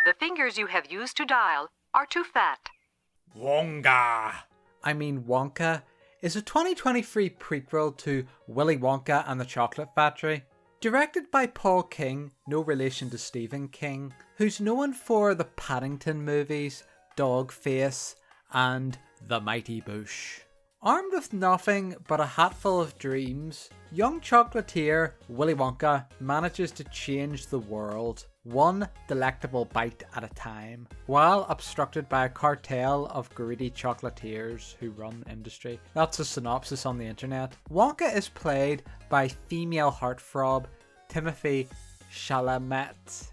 The fingers you have used to dial are too fat. Wonka is a 2023 prequel to Willy Wonka and the Chocolate Factory. Directed by Paul King, no relation to Stephen King, who's known for the Paddington movies, Dogface, and The Mighty Boosh. Armed with nothing but a hatful of dreams, young chocolatier Willy Wonka manages to change the world, one delectable bite at a time, while obstructed by a cartel of greedy chocolatiers who run the industry. That's a synopsis on the internet. Wonka is played by female heartthrob Timothée Chalamet.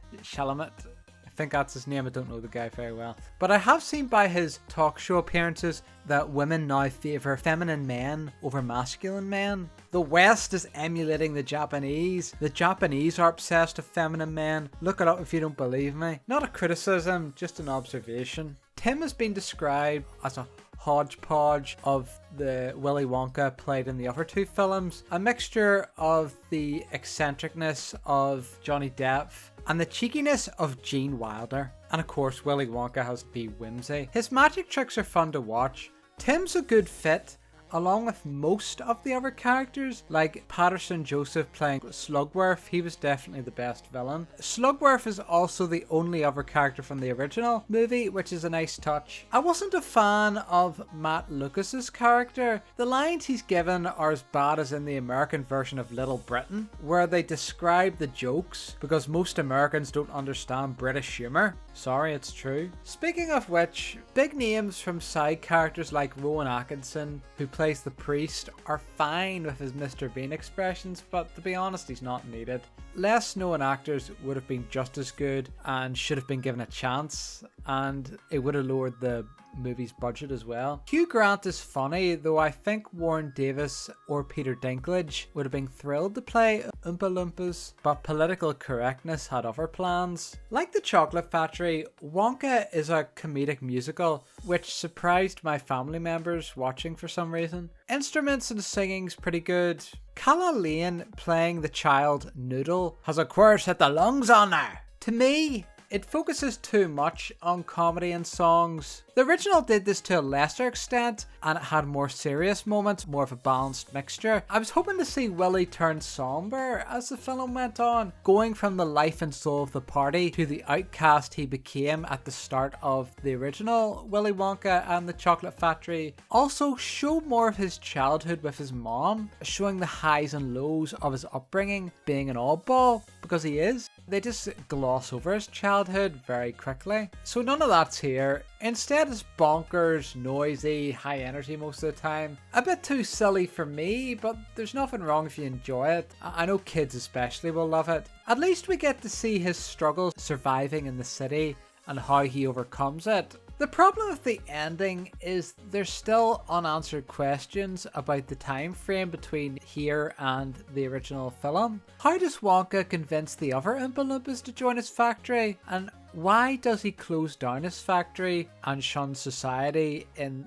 I think that's his name. I don't know the guy very well. But I have seen by his talk show appearances that women now favour feminine men over masculine men. The West is emulating the Japanese. The Japanese are obsessed with feminine men. Look it up if you don't believe me. Not a criticism, just an observation. Tim has been described as a hodgepodge of the Willy Wonka played in the other two films. A mixture of the eccentricness of Johnny Depp and the cheekiness of Gene Wilder. And of course, Willy Wonka has to be whimsy. His magic tricks are fun to watch. Tim's a good fit, along with most of the other characters, like Paterson Joseph playing Slugworth. He was definitely the best villain. Slugworth is also the only other character from the original movie, which is a nice touch. I wasn't a fan of Matt Lucas's character. The lines he's given are as bad as in the American version of Little Britain, where they describe the jokes because most Americans don't understand British humour. Sorry, it's true. Speaking of which, big names from side characters like Rowan Atkinson, who plays the priest, are fine with his Mr. Bean expressions, but to be honest, he's not needed. Less known actors would have been just as good and should have been given a chance, and it would have lowered the movie's budget as well. Hugh Grant is funny, though I think Warren Davis or Peter Dinklage would have been thrilled to play Oompa Loompas, but political correctness had other plans. Like The Chocolate Factory, Wonka is a comedic musical, which surprised my family members watching for some reason. Instruments and singing's pretty good. Calah Lane playing the child Noodle has a quirse hit the lungs on her. To me, it focuses too much on comedy and songs. The original did this to a lesser extent, and it had more serious moments, more of a balanced mixture. I was hoping to see Willy turn somber as the film went on, going from the life and soul of the party to the outcast he became at the start of the original Willy Wonka and the Chocolate Factory. Also, show more of his childhood with his mom, showing the highs and lows of his upbringing, being an oddball, because he is. They just gloss over his childhood very quickly. So none of that's here. Instead, it's bonkers, noisy, high energy most of the time. A bit too silly for me, but there's nothing wrong if you enjoy it. I know kids especially will love it. At least we get to see his struggles surviving in the city and how he overcomes it. The problem with the ending is there's still unanswered questions about the time frame between here and the original film. How does Wonka convince the other Oompa Loompas to join his factory? And why does he close down his factory and shun society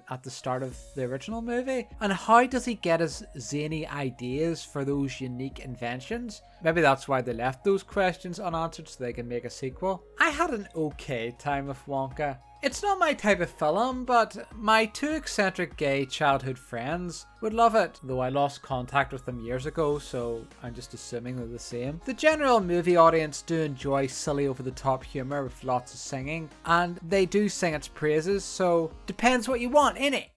at the start of the original movie? And how does he get his zany ideas for those unique inventions? Maybe that's why they left those questions unanswered so they can make a sequel. I had an okay time with Wonka. It's not my type of film, but my two eccentric gay childhood friends would love it, though I lost contact with them years ago, so I'm just assuming they're the same. The general movie audience do enjoy silly over-the-top humour with lots of singing, and they do sing its praises, so depends what you want, innit?